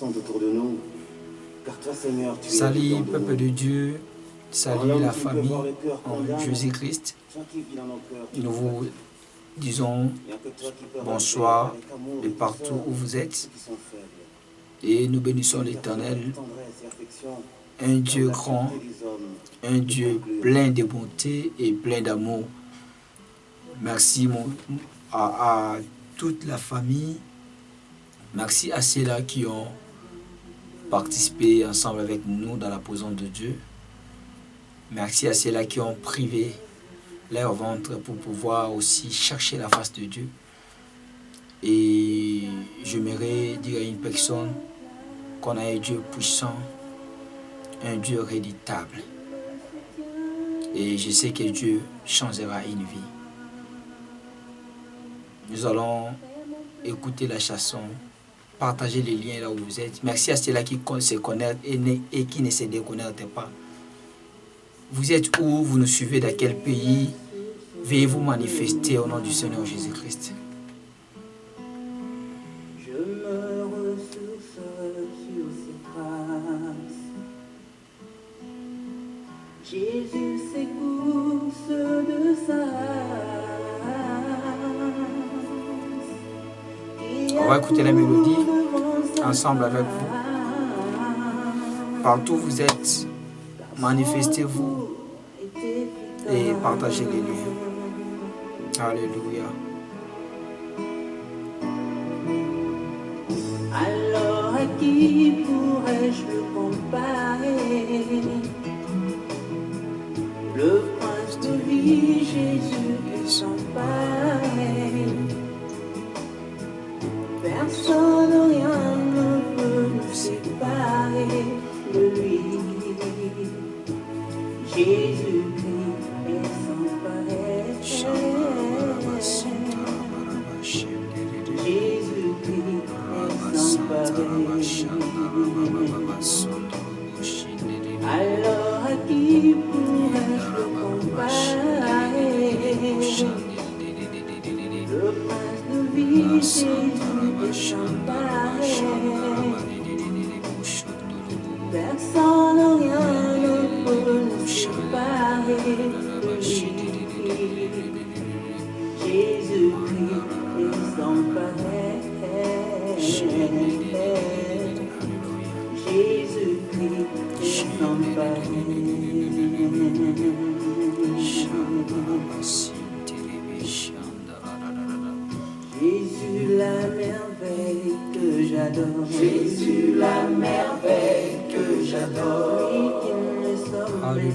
sont autour de nous, car toi, Seigneur, tu es Salut, dedans de peuple nous. de Dieu. Salut la famille en Jésus-Christ. Toi qui vis dans nos cœurs, tu Nous nous vous disons Il n'y a que toi qui peux bonsoir remplir avec amour de et partout douceur où vous ceux êtes. qui sont faibles. Et nous bénissons Car l'Éternel, avec tendresse et affection, un Dieu la grand, fierté des hommes, un Dieu plein de bonté et plein d'amour. Merci à toute la famille. Merci à ceux-là qui ont participé ensemble avec nous dans la présence de Dieu. Merci à ceux-là qui ont privé leur ventre pour pouvoir aussi chercher la face de Dieu. Et j'aimerais dire à une personne qu'on a un Dieu puissant, un Dieu redoutable. Et je sais que Dieu changera une vie. Nous allons écouter la chanson, partager les liens là où vous êtes. Merci à ceux-là qui se connaissent et qui ne se déconnectent pas. Vous êtes où? Vous nous suivez dans quel pays? Veuillez vous manifester au nom du Seigneur Jésus-Christ. Je me ressource sur ses traces. Jésus s'écoute de sa race. On va écouter la mélodie ensemble avec vous. Partout où vous êtes, manifestez-vous et partagez les liens. Alléluia. Alors à qui pourrais-je le comparer? Le prince de vie, Jésus est sans pareil. Personne, rien ne peut nous séparer de lui. Jésus-Christ est sans pareil. Jésus-Christ est sans pareil. Alors à qui pourrais-je le comparer? Le prince de vie, Jésus est sans pareil. Personne, rien ne peut nous séparer de lui. Jésus-Christ est sans pareil. Jésus-Christ est sans pareil. Jésus la merveille que j'adore. Jésus la merveille que j'adore. Lui qui ne sommeille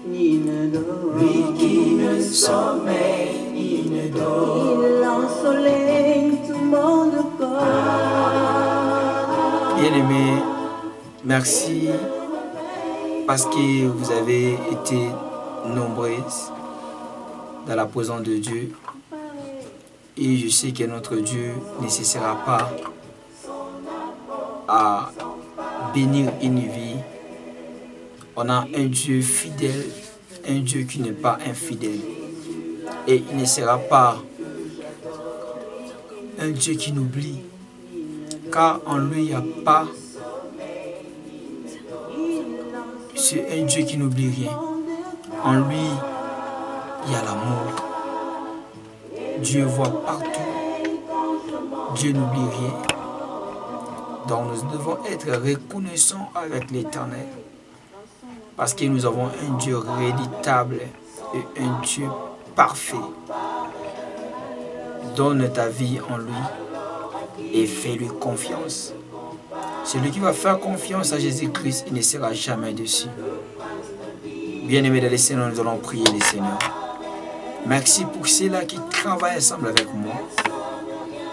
ni ne dort. Lui qui ne sommeille ni ne dort. Il ensoleille tout mon corps. Bien-aimés, merci parce que vous avez été nombreuses dans la présence de Dieu. Et je sais que notre Dieu ne cessera pas à bénir une vie. On a un Dieu fidèle, un Dieu qui n'est pas infidèle. Et il ne sera pas un Dieu qui nous oublie. Car en lui, il n'y a pas... C'est un Dieu qui n'oublie rien. En lui, il y a l'amour. Dieu voit partout. Dieu n'oublie rien. Donc nous devons être reconnaissants avec l'Éternel. Parce que nous avons un Dieu redoutable et un Dieu parfait. Donne ta vie en lui et fais-lui confiance. Celui qui va faire confiance à Jésus-Christ, il ne sera jamais déçu. Bien-aimés dans le Seigneur, nous allons prier le Seigneur. Merci pour ceux-là qui travaillent ensemble avec moi.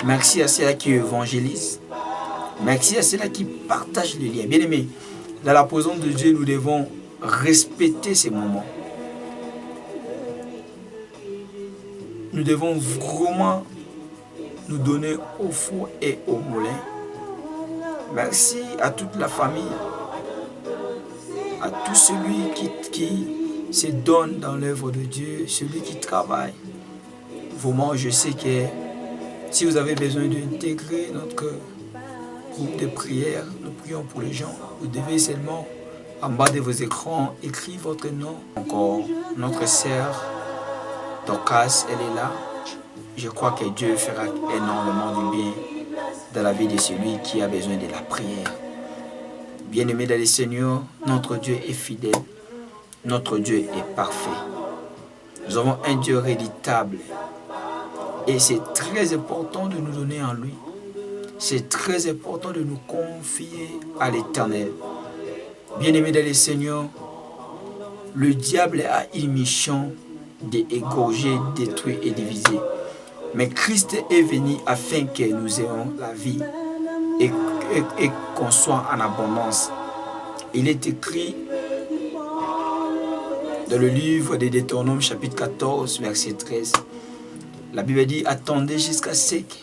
Merci à ceux-là qui évangélisent. Merci à ceux-là qui partagent les liens. Bien-aimés, dans la présence de Dieu, nous devons respecter ces moments. Nous devons vraiment nous donner au four et au moulin. Merci à toute la famille, à tout celui qui se donne dans l'œuvre de Dieu, celui qui travaille. Vraiment, je sais que si vous avez besoin d'intégrer notre groupe de prière. Nous prions pour les gens. Vous devez seulement, en bas de vos écrans, écrire votre nom. Encore, notre sœur Dorcas, elle est là. Je crois que Dieu fera énormément du bien dans la vie de celui qui a besoin de la prière. Bien-aimés dans le Seigneur, notre Dieu est fidèle. Notre Dieu est parfait. Nous avons un Dieu redoutable. Et c'est très important de nous donner en lui. C'est très important de nous confier à l'Éternel. Bien-aimés dans le Seigneur, le diable a une mission d'égorger, détruire et diviser. Mais Christ est venu afin que nous ayons la vie et qu'on soit en abondance. Il est écrit dans le livre de Deutéronome chapitre 14 verset 13. La Bible dit, attendez jusqu'à ce que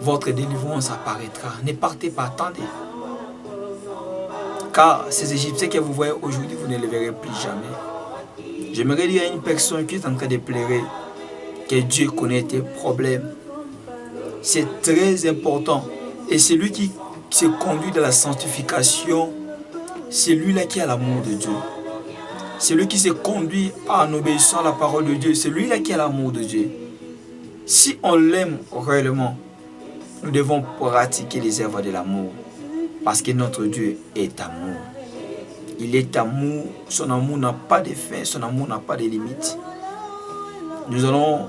votre délivrance apparaîtra. Ne partez pas, attendez. Car ces Égyptiens que vous voyez aujourd'hui, vous ne les verrez plus jamais. J'aimerais dire à une personne qui est en train de pleurer que Dieu connaît tes problèmes. C'est très important. Et celui qui se conduit dans la sanctification, c'est lui-là qui a l'amour de Dieu. Celui qui se conduit en obéissant à la parole de Dieu, c'est lui-là qui a l'amour de Dieu. Si on l'aime réellement, nous devons pratiquer les œuvres de l'amour. Parce que notre Dieu est amour. Il est amour. Son amour n'a pas de fin. Son amour n'a pas de limite. Nous allons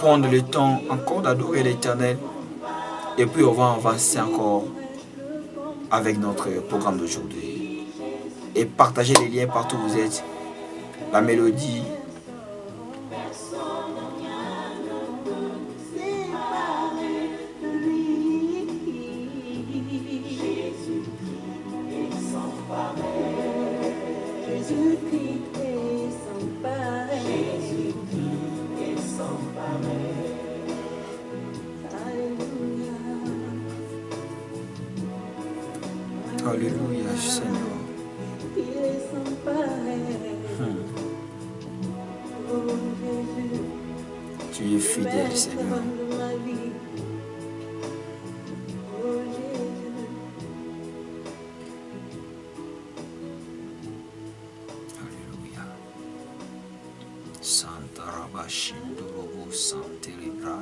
prendre le temps encore d'adorer l'Éternel. Et puis on va avancer encore avec notre programme d'aujourd'hui. Et partager les liens partout où vous êtes. La mélodie. Alléluia, Seigneur. Tu es fidèle, Seigneur. Alléluia. Santa Rabashindorobo Santerebra.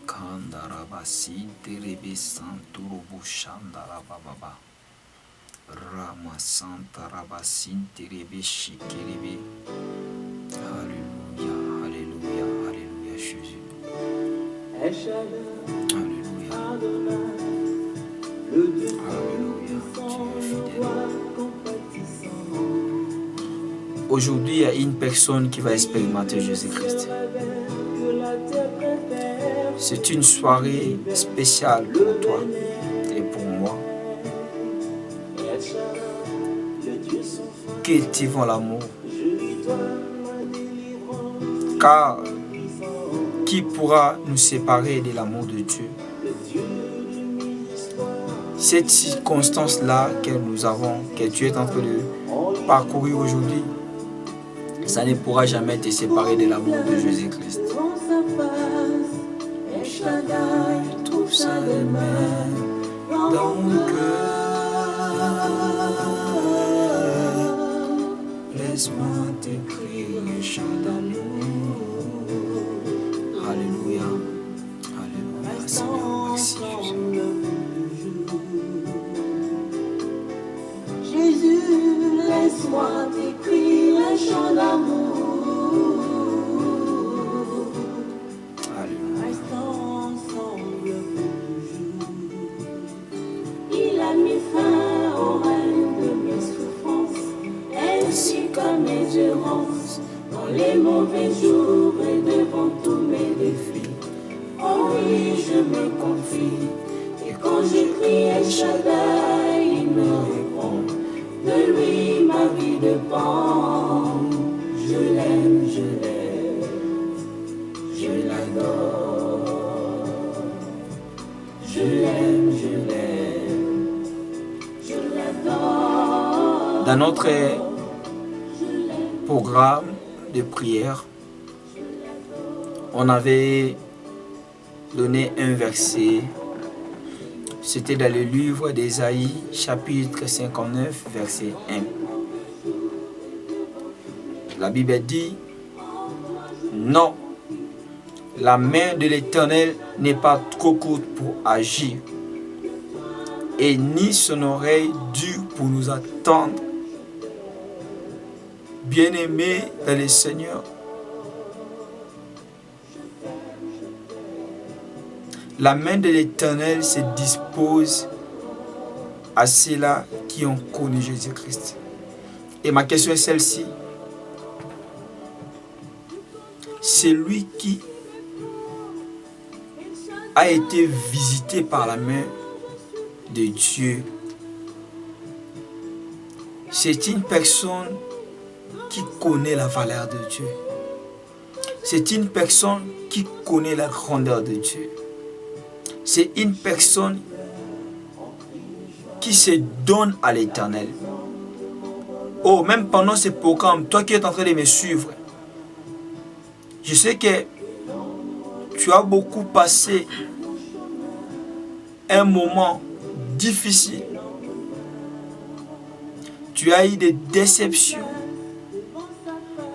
Kandarabasi Terebe Santurobo Shandarababa. Rama Santa Rabasin Terebe Shikerebe. Alléluia, Alléluia, Alléluia, Jésus. Alléluia. Alléluia, tu es fidèle. Aujourd'hui, il y a une personne qui va expérimenter Jésus-Christ. C'est une soirée spéciale pour toi et pour moi. Cultivons l'amour. Car qui pourra nous séparer de l'amour de Dieu? Cette circonstance-là que nous avons, que tu es en train de parcourir aujourd'hui, ça ne pourra jamais te séparer de l'amour de Jésus-Christ. Trouve ça les mains dans mon cœur. Laisse-moi t'écrire un chant d'amour. Alléluia. Alléluia. Seigneur, merci Jésus. Jésus, laisse-moi t'écrire un chant d'amour. Dans les mauvais jours et devant tous mes défis. Oh oui, je me confie. Et quand je crie El Shaddai, il me répond. De lui ma vie dépend. Je l'aime, je l'adore. Je l'aime, je l'adore. Dans notre programme de prière, on avait donné un verset C'était dans le livre d'Ésaïe, chapitre 59, verset 1. La Bible dit, non, la main de l'Éternel n'est pas trop courte pour agir, et ni son oreille dure pour nous attendre. Bien-aimés dans le Seigneur, la main de l'Éternel se dispose à ceux-là qui ont connu Jésus-Christ. Et ma question est celle-ci. Celui qui a été visité par la main de Dieu, c'est une personne qui connaît la valeur de Dieu. C'est une personne qui connaît la grandeur de Dieu. C'est une personne qui se donne à l'Éternel. Oh, même pendant ce programme, toi qui es en train de me suivre, je sais que tu as beaucoup passé un moment difficile. Tu as eu des déceptions.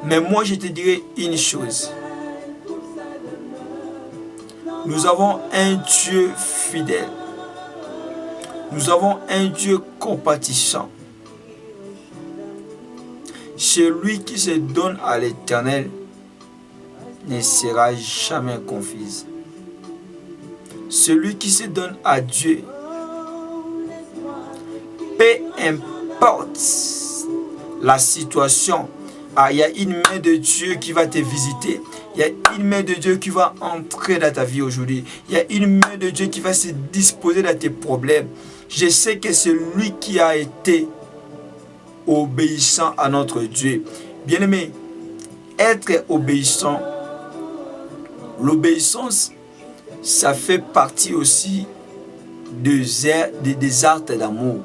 Mais moi, je te dirais une chose. Nous avons un Dieu fidèle. Nous avons un Dieu compatissant. Celui qui se donne à l'Éternel ne sera jamais confus. Celui qui se donne à Dieu, peu importe la situation, il y a une main de Dieu qui va te visiter. Il y a une main de Dieu qui va entrer dans ta vie aujourd'hui. Il y a une main de Dieu qui va se disposer dans tes problèmes. Je sais que c'est lui qui a été obéissant à notre Dieu. Bien-aimé, être obéissant, l'obéissance, ça fait partie aussi des actes d'amour.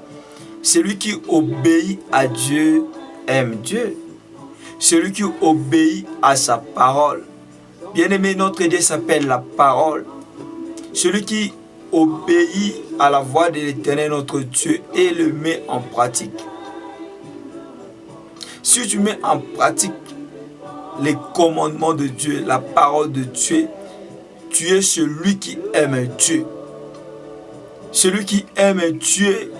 Celui qui obéit à Dieu aime Dieu. Celui qui obéit à sa parole. Bien-aimé, notre Dieu s'appelle la parole. Celui qui obéit à la voix de l'Éternel, notre Dieu, et le met en pratique. Si tu mets en pratique les commandements de Dieu, la parole de Dieu, tu es celui qui aime Dieu. Celui qui aime Dieu,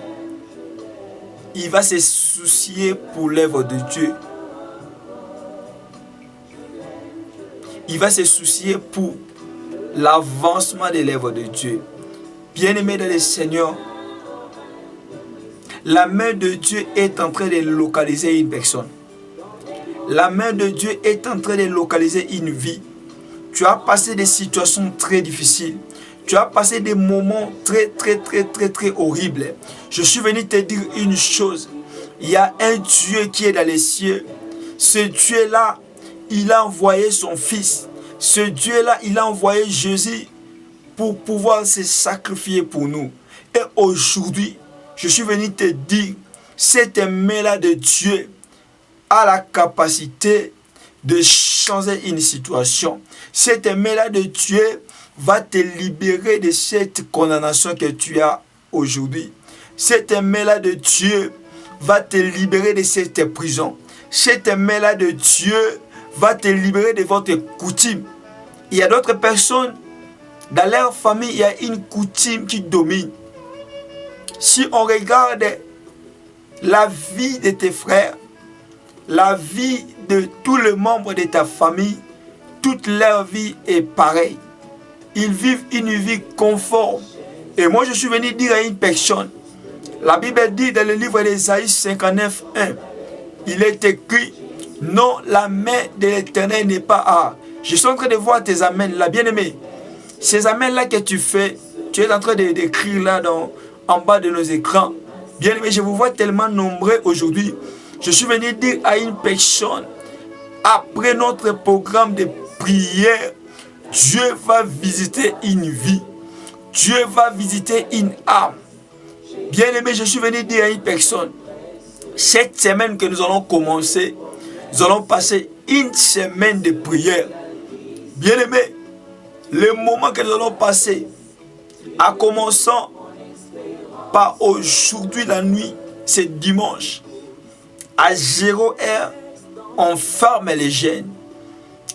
il va se soucier pour l'œuvre de Dieu. Il va se soucier pour l'avancement de l'œuvre de Dieu. Bien-aimé dans le Seigneur, la main de Dieu est en train de localiser une personne. La main de Dieu est en train de localiser une vie. Tu as passé des situations très difficiles. Tu as passé des moments très horribles. Je suis venu te dire une chose. Il y a un Dieu qui est dans les cieux. Ce Dieu-là, il a envoyé son Fils. Ce Dieu-là, il a envoyé Jésus pour pouvoir se sacrifier pour nous. Et aujourd'hui, je suis venu te dire, cette main-là de Dieu a la capacité de changer une situation. Cette main-là de Dieu va te libérer de cette condamnation que tu as aujourd'hui. Cette main-là de Dieu va te libérer de cette prison. Cette main-là de Dieu va te libérer de votre coutume. Il y a d'autres personnes, dans leur famille, il y a une coutume qui domine. Si on regarde la vie de tes frères, la vie de tous les membres de ta famille, toute leur vie est pareille. Ils vivent une vie conforme. Et moi, je suis venu dire à une personne, la Bible dit dans le livre d'Ésaïe 59, 1, il est écrit, non, la main de l'Éternel n'est pas à. Je suis en train de voir tes amens là, bien-aimé. Ces amens là que tu fais, tu es en train d'écrire là en bas de nos écrans. Bien-aimé, je vous vois tellement nombreux aujourd'hui. Je suis venu dire à une personne, après notre programme de prière, Dieu va visiter une vie. Dieu va visiter une âme. Bien-aimé, je suis venu dire à une personne, cette semaine que nous allons commencer, nous allons passer une semaine de prière. Bien-aimé, le moment que nous allons passer, en commençant Papa, aujourd'hui la nuit, c'est dimanche. À 0 heure, on ferme les gènes.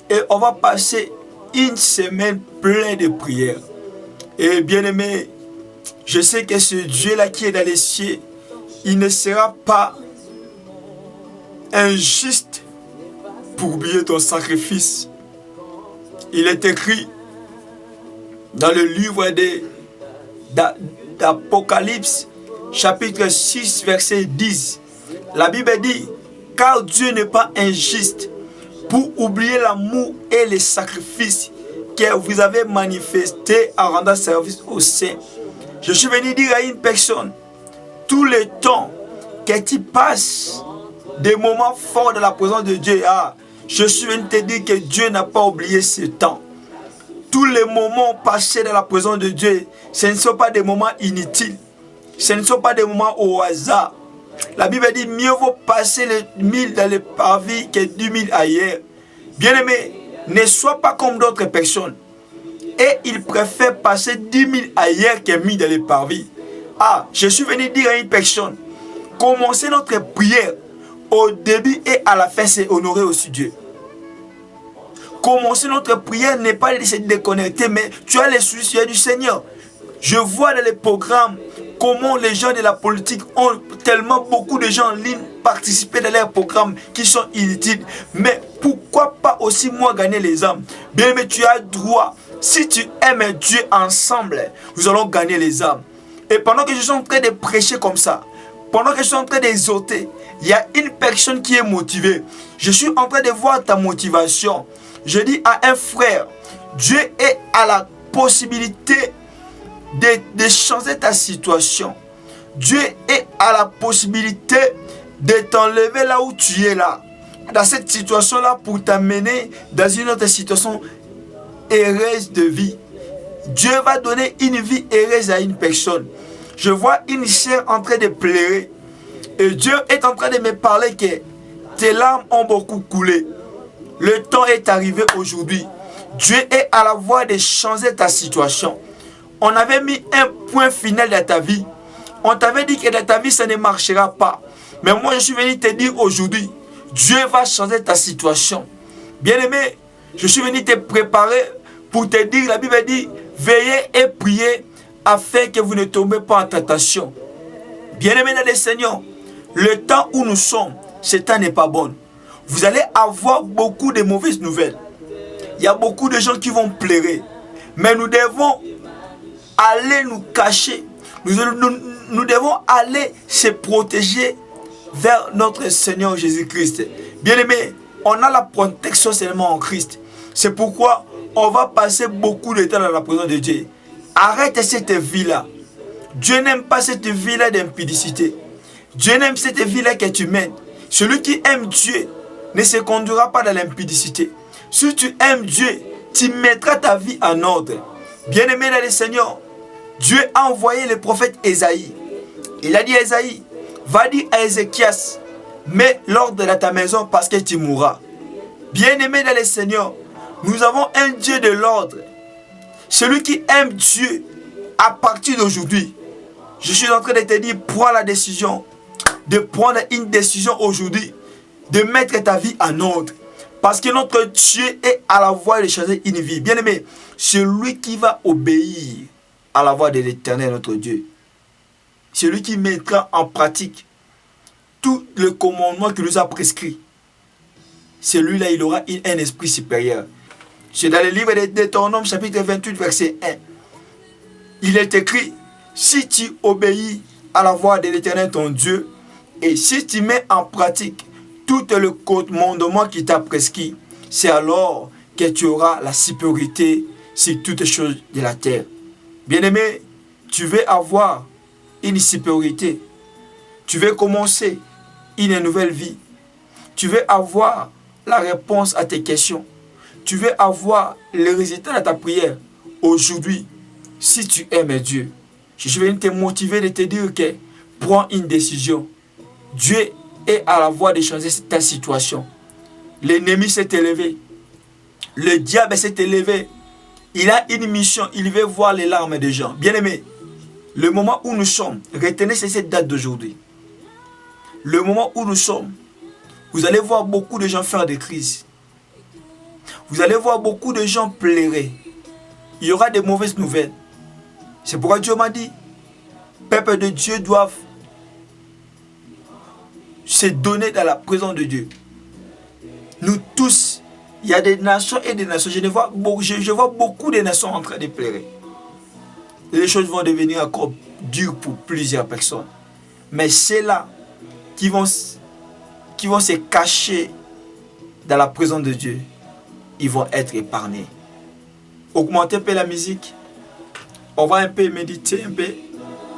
Et on va passer une semaine pleine de prières. Et bien aimé, je sais que ce Dieu-là qui est dans les cieux, il ne sera pas injuste pour oublier ton sacrifice. Il est écrit dans le livre d'Apocalypse, chapitre 6, verset 10. La Bible dit, car Dieu n'est pas injuste pour oublier l'amour et les sacrifices que vous avez manifestés en rendant service au Saint. Je suis venu dire à une personne, tout le temps que tu passes des moments forts de la présence de Dieu, je suis venu te dire que Dieu n'a pas oublié ce temps. Tous les moments passés dans la présence de Dieu, ce ne sont pas des moments inutiles. Ce ne sont pas des moments au hasard. La Bible dit, mieux vaut passer les 1000 dans les parvis que 10 000 ailleurs. Bien-aimé, ne sois pas comme d'autres personnes. Et ils préfèrent passer 10 000 ailleurs que 1000 dans les parvis. Je suis venu dire à une personne, commencer notre prière au début et à la fin, c'est honorer aussi Dieu. Commencer notre prière n'est pas de se déconnecter, mais tu as les soucis du Seigneur. Je vois dans les programmes comment les gens de la politique ont tellement beaucoup de gens en ligne participer dans leurs programmes qui sont inutiles. Mais pourquoi pas aussi moi gagner les âmes? Bien, mais tu as droit. Si tu aimes Dieu ensemble, nous allons gagner les âmes. Et pendant que je suis en train de prêcher comme ça, pendant que je suis en train d'exhorter, il y a une personne qui est motivée. Je suis en train de voir ta motivation. Je dis à un frère, Dieu est à la possibilité de changer ta situation. Dieu est à la possibilité de t'enlever là où tu es là. Dans cette situation-là pour t'amener dans une autre situation heureuse de vie. Dieu va donner une vie heureuse à une personne. Je vois une chair en train de pleurer. Et Dieu est en train de me parler que tes larmes ont beaucoup coulé. Le temps est arrivé aujourd'hui. Dieu est à la voie de changer ta situation. On avait mis un point final dans ta vie. On t'avait dit que dans ta vie, ça ne marchera pas. Mais moi, je suis venu te dire aujourd'hui, Dieu va changer ta situation. Bien-aimé, je suis venu te préparer pour te dire, la Bible dit, veillez et priez afin que vous ne tombez pas en tentation. Bien-aimé dans le Seigneur, le temps où nous sommes, ce temps n'est pas bon. Vous allez avoir beaucoup de mauvaises nouvelles. Il y a beaucoup de gens qui vont pleurer. Mais nous devons aller nous cacher. Nous devons aller se protéger vers notre Seigneur Jésus-Christ. Bien-aimé, on a la protection seulement en Christ. C'est pourquoi on va passer beaucoup de temps dans la présence de Dieu. Arrête cette vie-là. Dieu n'aime pas cette vie-là d'impudicité. Dieu n'aime cette vie-là que tu mènes. Celui qui aime Dieu ne se conduira pas dans l'impudicité. Si tu aimes Dieu, tu mettras ta vie en ordre. Bien-aimé dans le Seigneur, Dieu a envoyé le prophète Ésaïe. Il a dit à Ésaïe, va dire à Ézéchias, mets l'ordre dans ta maison parce que tu mourras. Bien-aimé dans le Seigneur, nous avons un Dieu de l'ordre. Celui qui aime Dieu, à partir d'aujourd'hui, je suis en train de te dire, prends la décision, de prendre une décision aujourd'hui, de mettre ta vie en ordre. Parce que notre Dieu est à la voie de changer une vie. Bien-aimé, celui qui va obéir à la voie de l'Éternel, notre Dieu, celui qui mettra en pratique tout le commandement qu'il nous a prescrit, celui-là, il aura un esprit supérieur. C'est dans le livre de Deutéronome, chapitre 28, verset 1. Il est écrit, si tu obéis à la voix de l'Éternel, ton Dieu, et si tu mets en pratique tout le commandement qui t'a prescrit, c'est alors que tu auras la supériorité sur toutes choses de la terre. Bien-aimé, tu veux avoir une supériorité. Tu veux commencer une nouvelle vie. Tu veux avoir la réponse à tes questions. Tu veux avoir le résultat de ta prière. Aujourd'hui, si tu aimes Dieu, je suis venu te motiver de te dire que prends une décision. Dieu est à la voie de changer ta situation. L'ennemi s'est élevé. Le diable s'est élevé. Il a une mission. Il veut voir les larmes des gens. Bien-aimé, Le moment où nous sommes, retenez cette date d'aujourd'hui. Le moment où nous sommes, vous allez voir beaucoup de gens faire des crises. Vous allez voir beaucoup de gens pleurer. Il y aura des mauvaises nouvelles. C'est pourquoi Dieu m'a dit, peuple de Dieu doivent se donner dans la présence de Dieu. Nous tous, il y a des nations et des nations. Je vois beaucoup de nations en train de pleurer. Et les choses vont devenir encore dures pour plusieurs personnes. Mais ceux-là qui vont se cacher dans la présence de Dieu, ils vont être épargnés. Augmentez un peu la musique. On va un peu méditer un peu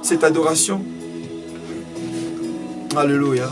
cette adoration. Alléluia.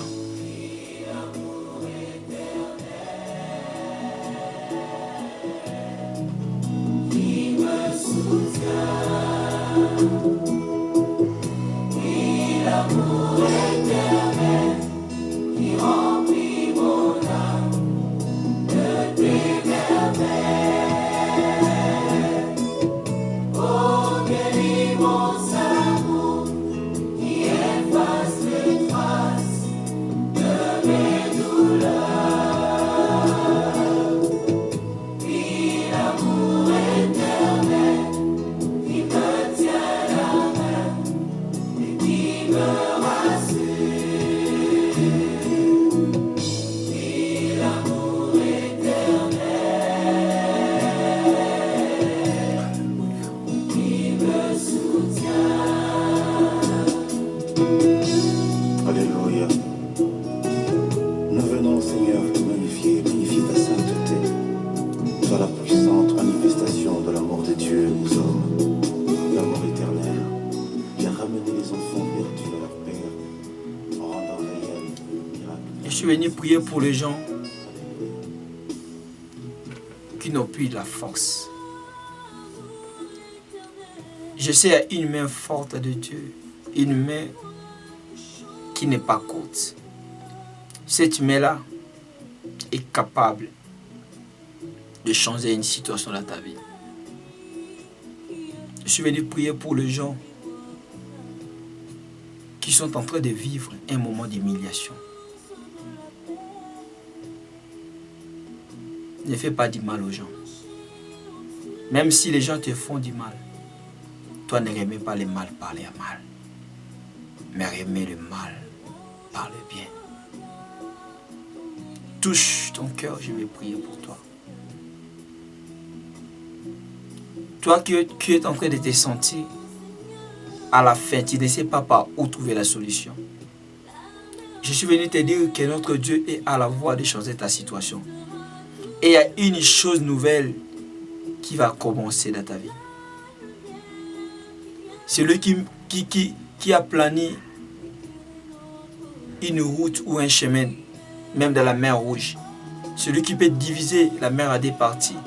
Alléluia. Nous venons, Seigneur, te magnifier ta sainteté. Sois la puissante manifestation de l'amour de Dieu aux hommes, l'amour éternel, qui a ramené les enfants perdus à leur Père, en rendant réel le miracle. Je suis venu prier pour les gens qui n'ont plus la force. Je sais, il y a une main forte de Dieu, une main qui n'est pas courte. Cette main-là est capable de changer une situation dans ta vie. Je suis venu prier pour les gens qui sont en train de vivre un moment d'humiliation. Ne fais pas du mal aux gens. Même si les gens te font du mal, toi ne remets pas le mal par le mal, mais remets le mal par le bien. Touche ton cœur, je vais prier pour toi. Toi qui es en train de te sentir à la fin, tu ne sais pas par où trouver la solution. Je suis venu te dire que notre Dieu est à la voie de changer ta situation. Et il y a une chose nouvelle qui va commencer dans ta vie. Celui qui a plané une route ou un chemin, même dans la mer Rouge. Celui qui peut diviser la mer à deux parties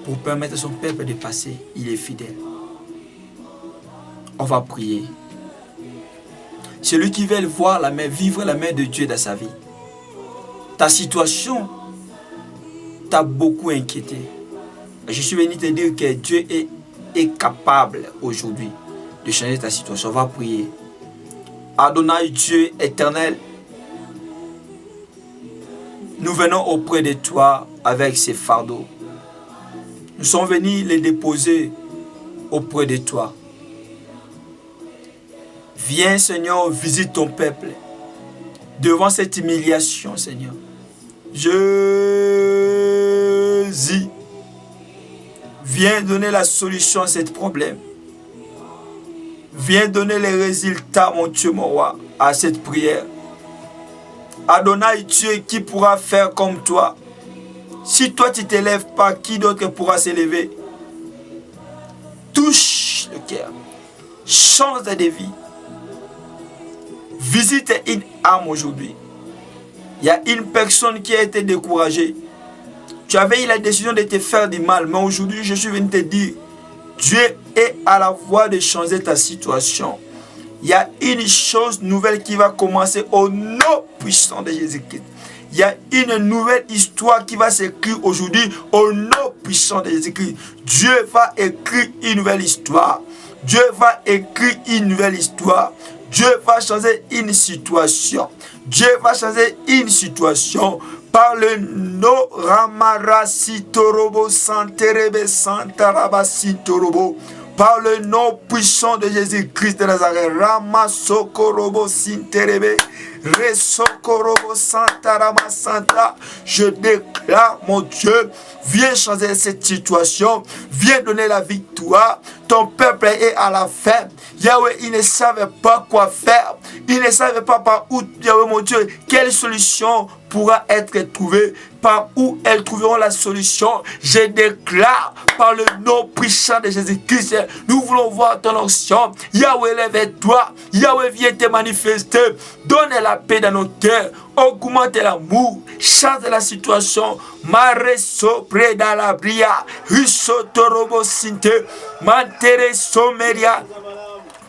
pour permettre à son peuple de passer, il est fidèle. On va prier. Celui qui veut voir la main, vivre la main de Dieu dans sa vie. Ta situation t'a beaucoup inquiété. Je suis venu te dire que Dieu est capable aujourd'hui de changer ta situation. On va prier. Adonai, Dieu éternel, nous venons auprès de toi avec ces fardeaux. Nous sommes venus les déposer auprès de toi. Viens, Seigneur, visite ton peuple devant cette humiliation, Seigneur. Jésus, viens donner la solution à ce problème. Viens donner les résultats, mon Dieu, mon roi, à cette prière. Adonai, Dieu, qui pourra faire comme toi? Si toi tu ne t'élèves pas, qui d'autre pourra s'élever? Touche le cœur. Change de vie. Visite une âme aujourd'hui. Il y a une personne qui a été découragée. Tu avais eu la décision de te faire du mal, mais aujourd'hui je suis venu te dire, Dieu est à la voie de changer ta situation. Il y a une chose nouvelle qui va commencer au nom puissant de Jésus-Christ. Il y a une nouvelle histoire qui va s'écrire aujourd'hui au nom puissant de Jésus-Christ. Dieu va écrire une nouvelle histoire. Dieu va écrire une nouvelle histoire. Dieu va changer une situation. Dieu va changer une situation. Par le no Ramarasi Torobo Santerebe Santarabasi Torobo. Par le nom puissant de Jésus-Christ de Nazareth. Ramasokorobo Sinterebe. Resokorobo Santarama Santa. Je déclare, mon Dieu, viens changer cette situation. Viens donner la victoire. Ton peuple est à la fin. Yahweh, il ne savait pas quoi faire. Il ne savait pas par où, Yahweh, mon Dieu, quelle solution pourra être trouvée. Par où elles trouveront la solution. Je déclare par le nom puissant de Jésus-Christ, nous voulons voir ton onction. Yahweh, lève-toi. Yahweh, viens te manifester. Donne la paix dans nos cœurs. Augmente l'amour. Change la situation. Mareso preda la bria. Riso torobo sinte. Mantere someria.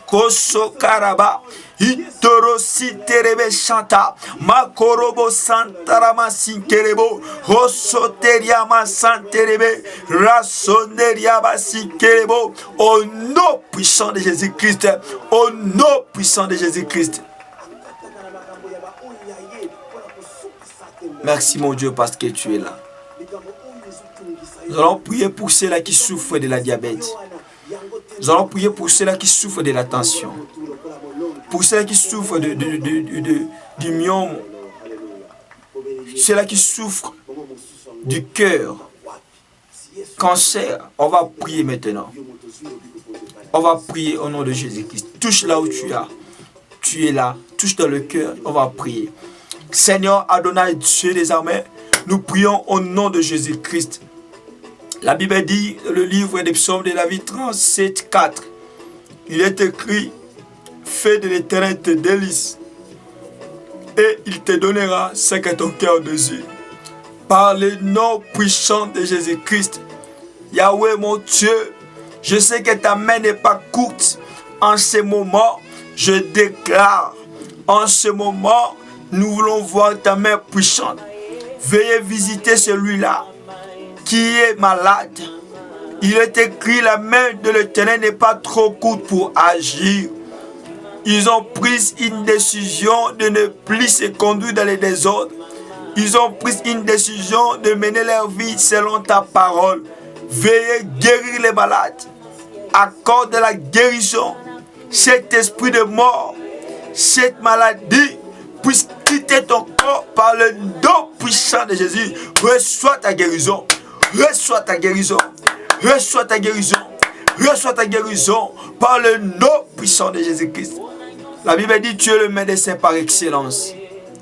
Koso karaba. Itoro siterebe chanta. Makorobo santarama sinkerebo. Hosoteria ma santerebe. Rasoneria ma sinkerebo. Au nom puissant de Jésus-Christ. Au nom puissant de Jésus-Christ. Merci mon Dieu parce que tu es là. Nous allons prier pour ceux-là qui souffrent de la diabète. Nous allons prier pour ceux-là qui souffrent de la tension. Pour ceux qui souffrent du myome, ceux-là qui souffrent du cœur, cancer, on va prier maintenant. On va prier au nom de Jésus-Christ. Touche là où tu es. Tu es là. Touche dans le cœur. On va prier. Seigneur Adonai Dieu des armées, nous prions au nom de Jésus-Christ. La Bible dit, le livre des psaumes de David 37, 4, il est écrit: fais de l'Éternel tes délices, et il te donnera ce que ton cœur désire. Par le nom puissant de Jésus-Christ, Yahweh mon Dieu, je sais que ta main n'est pas courte. En ce moment, je déclare, en ce moment, nous voulons voir ta main puissante. Veuillez visiter celui-là qui est malade. Il est écrit, la main de l'Éternel n'est pas trop courte pour agir. Ils ont pris une décision de ne plus se conduire dans les désordres. Ils ont pris une décision de mener leur vie selon ta parole. Veuillez guérir les malades. Accorde la guérison. Cet esprit de mort, cette maladie, puisse quitter ton corps par le nom puissant de Jésus. Reçois ta guérison. Reçois ta guérison. Reçois ta guérison. Reçois ta guérison par le nom puissant de Jésus-Christ. La Bible dit, tu es le médecin par excellence.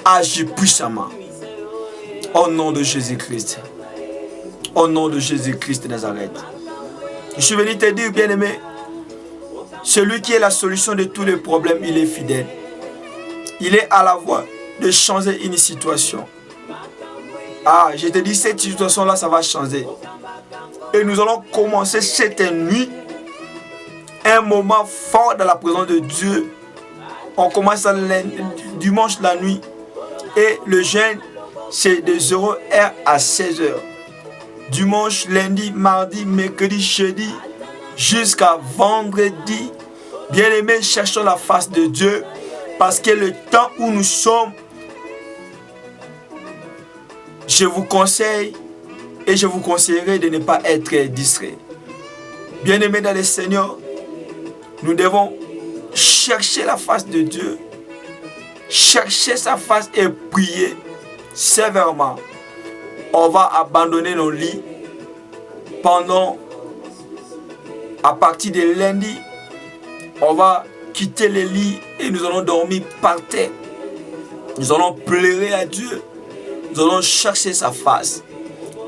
Agis puissamment. Au nom de Jésus-Christ. Au nom de Jésus-Christ de Nazareth. Je suis venu te dire, bien-aimé, celui qui est la solution de tous les problèmes, il est fidèle. Il est à la voie de changer une situation. Ah, je te dis, cette situation-là, ça va changer. Et nous allons commencer cette nuit un moment fort dans la présence de Dieu. On commence dimanche la nuit. Et le jeûne, c'est de 0h à 16h. Dimanche, lundi, mardi, mercredi, jeudi, jusqu'à vendredi. Bien-aimés, cherchons la face de Dieu. Parce que le temps où nous sommes, je vous conseille et je vous conseillerai de ne pas être distrait. Bien-aimés dans le Seigneur, nous devons chercher la face de Dieu, chercher sa face et prier sévèrement. On va abandonner nos lits à partir de lundi, on va quitter les lits et nous allons dormir par terre. Nous allons pleurer à Dieu. Nous allons chercher sa face.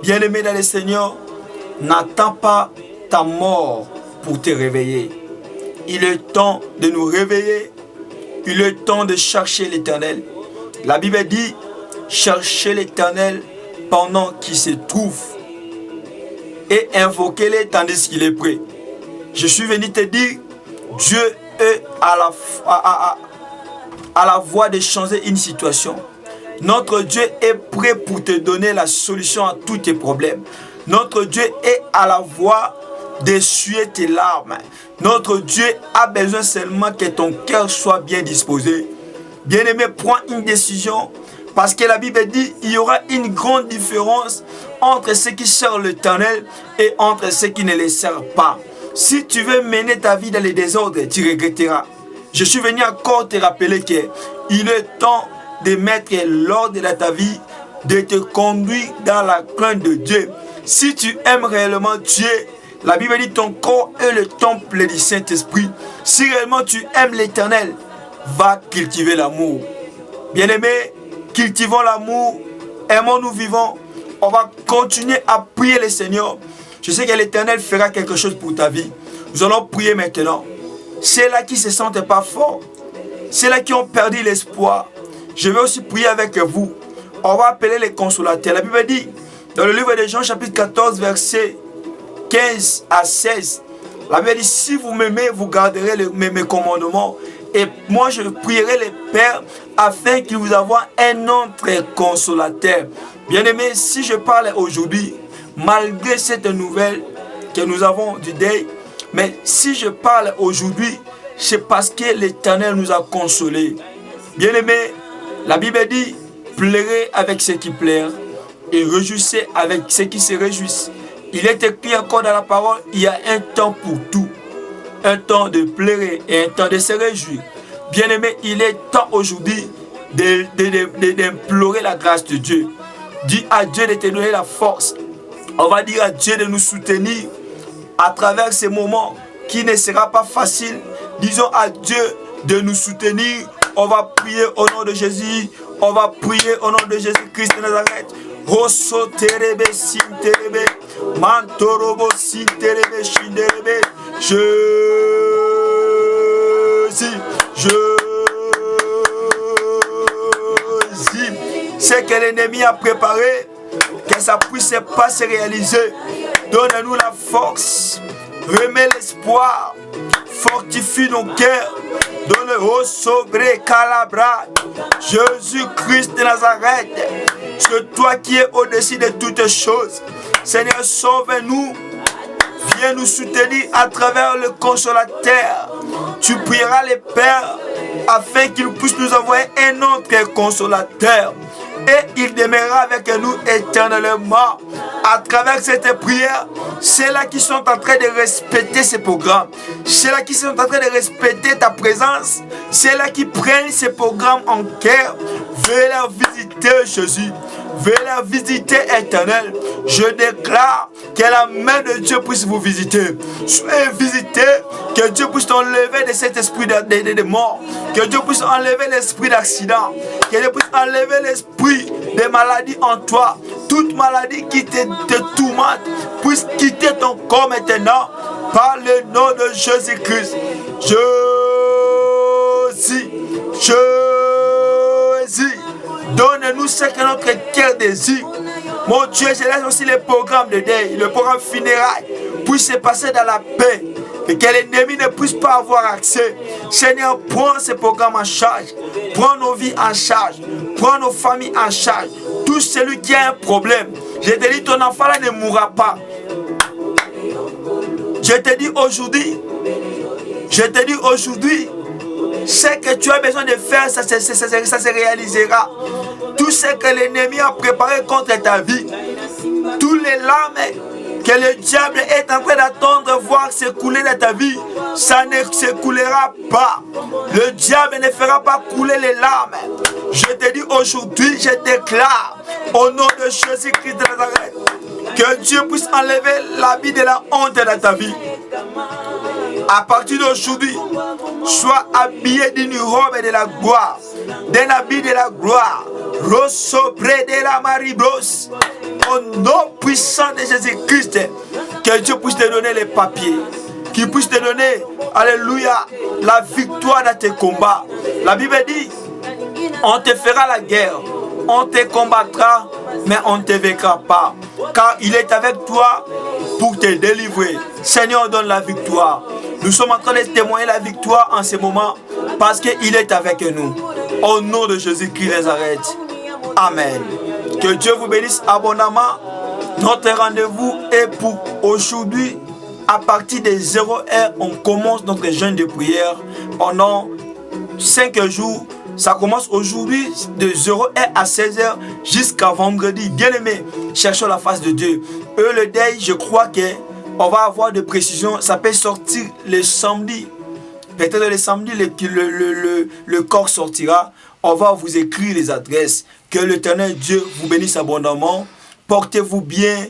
Bien-aimé dans le Seigneur, n'attends pas ta mort pour te réveiller. Il est temps de nous réveiller. Il est temps de chercher l'Éternel. La Bible dit, cherchez l'Éternel pendant qu'il se trouve et invoquez-le tandis qu'il est prêt. Je suis venu te dire, Dieu est à la voie de changer une situation. Notre Dieu est prêt pour te donner la solution à tous tes problèmes. Notre Dieu est à la voie d'essuyer tes larmes. Notre Dieu a besoin seulement que ton cœur soit bien disposé. Bien-aimé, prends une décision. Parce que la Bible dit qu'il y aura une grande différence entre ceux qui servent l'Éternel et entre ceux qui ne les servent pas. Si tu veux mener ta vie dans les désordres, tu regretteras. Je suis venu encore te rappeler qu'il est temps de mettre l'ordre dans ta vie, de te conduire dans la crainte de Dieu. Si tu aimes réellement Dieu, la Bible dit ton corps est le temple du Saint-Esprit. Si réellement tu aimes l'Éternel, va cultiver l'amour. Bien-aimé, cultivons l'amour, aimons-nous vivons. On va continuer à prier le Seigneur. Je sais que l'Éternel fera quelque chose pour ta vie. Nous allons prier maintenant. Ceux-là qui ne se sentent pas forts, ceux-là qui ont perdu l'espoir, je vais aussi prier avec vous. On va appeler les consolateurs. La Bible dit, dans le livre de Jean, chapitre 14, versets 15 à 16, la Bible dit, si vous m'aimez, vous garderez mes commandements. Et moi, je prierai le Père afin qu'il vous envoie un autre consolateur. Bien-aimé, si je parle aujourd'hui, malgré cette nouvelle que nous avons du deuil, mais si je parle aujourd'hui, c'est parce que l'Éternel nous a consolés. Bien-aimé, la Bible dit, pleurez avec ceux qui pleurent et réjouissez avec ceux qui se réjouissent. Il est écrit encore dans la parole, il y a un temps pour tout. Un temps de pleurer et un temps de se réjouir. Bien-aimé, il est temps aujourd'hui d'implorer la grâce de Dieu. Dis à Dieu de te donner la force. On va dire à Dieu de nous soutenir à travers ces moments qui ne sera pas facile. Disons à Dieu de nous soutenir. On va prier au nom de Jésus. On va prier au nom de Jésus-Christ de Nazareth. Rosso terebe sin terebe, mantorobo sin terebe shinderebe. Ce que l'ennemi a préparé, que ça puisse pas se réaliser. Donne-nous la force, remets l'espoir, fortifie nos cœurs. Donne au sobre calabra, Jésus-Christ de Nazareth, c'est toi qui es au-dessus de toutes choses. Seigneur, sauve-nous, viens nous soutenir à travers le consolateur. Tu prieras le Père afin qu'il puisse nous envoyer un autre consolateur. Et il demeurera avec nous éternellement. À travers cette prière, ceux-là qui sont en train de respecter ces programmes, ceux-là qui sont en train de respecter ta présence, ceux-là qui prennent ces programmes en cœur, veuillez leur visiter Jésus, veuillez leur visiter éternel. Je déclare que la main de Dieu puisse vous visiter. Soyez visités, que Dieu puisse enlever de cet esprit de mort, que Dieu puisse enlever l'esprit d'accident, que Dieu puisse enlever l'esprit de maladie en toi. Toute maladie qui te tourmente puisse quitter ton corps maintenant par le nom de Jésus-Christ. Jésus, donne-nous ce que notre cœur désire. Mon Dieu, je laisse aussi les programmes de deuil, le programme funéraire puisse se passer dans la paix et que l'ennemi ne puisse pas avoir accès. Seigneur, prends ce programme en charge, prends nos vies en charge, prends nos familles en charge. Tout celui qui a un problème, je te dis, ton enfant là ne mourra pas. Je te dis aujourd'hui, ce que tu as besoin de faire, ça se réalisera. Tout ce que l'ennemi a préparé contre ta vie, tous les larmes que le diable est en train d'attendre voir s'écouler dans ta vie, ça ne s'écoulera pas. Le diable ne fera pas couler les larmes. Je te dis aujourd'hui, je déclare au nom de Jésus-Christ de Nazareth que Dieu puisse enlever l'habit de la honte dans ta vie. À partir d'aujourd'hui, sois habillé d'une robe de la gloire, d'un habit de la gloire. Rosso près de la Maribros, au nom puissant de Jésus-Christ, que Dieu puisse te donner les papiers, qu'il puisse te donner, alléluia, la victoire dans tes combats. La Bible dit, on te fera la guerre, on te combattra, mais on ne te vaincra pas, car il est avec toi pour te délivrer. Seigneur, donne la victoire. Nous sommes en train de témoigner la victoire en ce moment, parce qu'il est avec nous. Au nom de Jésus-Christ de Nazareth. Amen. Que Dieu vous bénisse abondamment. Notre rendez-vous est pour aujourd'hui, À partir des 0 heures, on commence notre jeûne de prière pendant 5 jours. Ça commence aujourd'hui de 0 heure à 16 heures jusqu'à vendredi. Bien-aimés, cherchons la face de Dieu. Le deuil, je crois qu'on va avoir de précisions. Ça peut sortir le samedi. Peut-être le samedi, le corps sortira. On va vous écrire les adresses. Que l'Éternel Dieu vous bénisse abondamment. Portez-vous bien.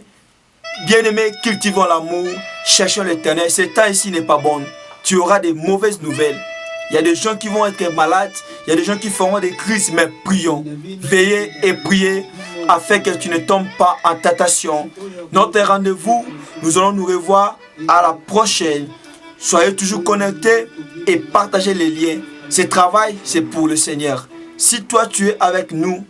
Bien-aimés, cultivons l'amour. Cherchons l'Éternel. Ce temps ici n'est pas bon. Tu auras des mauvaises nouvelles. Il y a des gens qui vont être malades. Il y a des gens qui feront des crises. Mais prions. Veillez et priez afin que tu ne tombes pas en tentation. Notre rendez-vous, nous allons nous revoir à la prochaine. Soyez toujours connectés et partagez les liens. Ce travail, c'est pour le Seigneur. Si toi, tu es avec nous,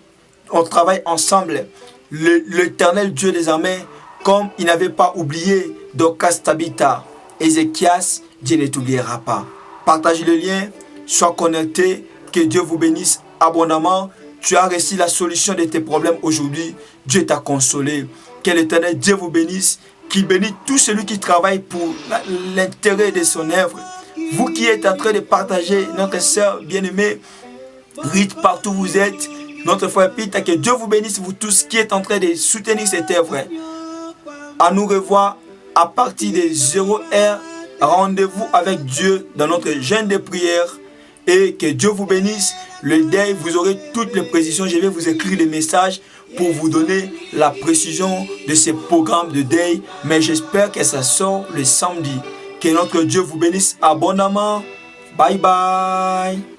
on travaille ensemble. L'Éternel Dieu des armées, comme il n'avait pas oublié Dorcas, Tabitha, Ézéchias, Dieu ne t'oubliera pas. Partagez le lien, sois connecté, que Dieu vous bénisse abondamment. Tu as reçu la solution de tes problèmes aujourd'hui. Dieu t'a consolé. Que l'Éternel Dieu vous bénisse, qu'il bénisse tout celui qui travaille pour l'intérêt de son œuvre. Vous qui êtes en train de partager, notre sœur bien-aimée, Rite, partout où vous êtes, notre frère Peter, que Dieu vous bénisse, vous tous qui êtes en train de soutenir cette œuvre. À nous revoir à partir des 0 heures. Rendez-vous avec Dieu dans notre jeûne de prière. Et que Dieu vous bénisse. Le deuil, vous aurez toutes les précisions. Je vais vous écrire des messages pour vous donner la précision de ces programmes de deuil. Mais j'espère que ça sort le samedi. Que notre Dieu vous bénisse abondamment. Bye bye.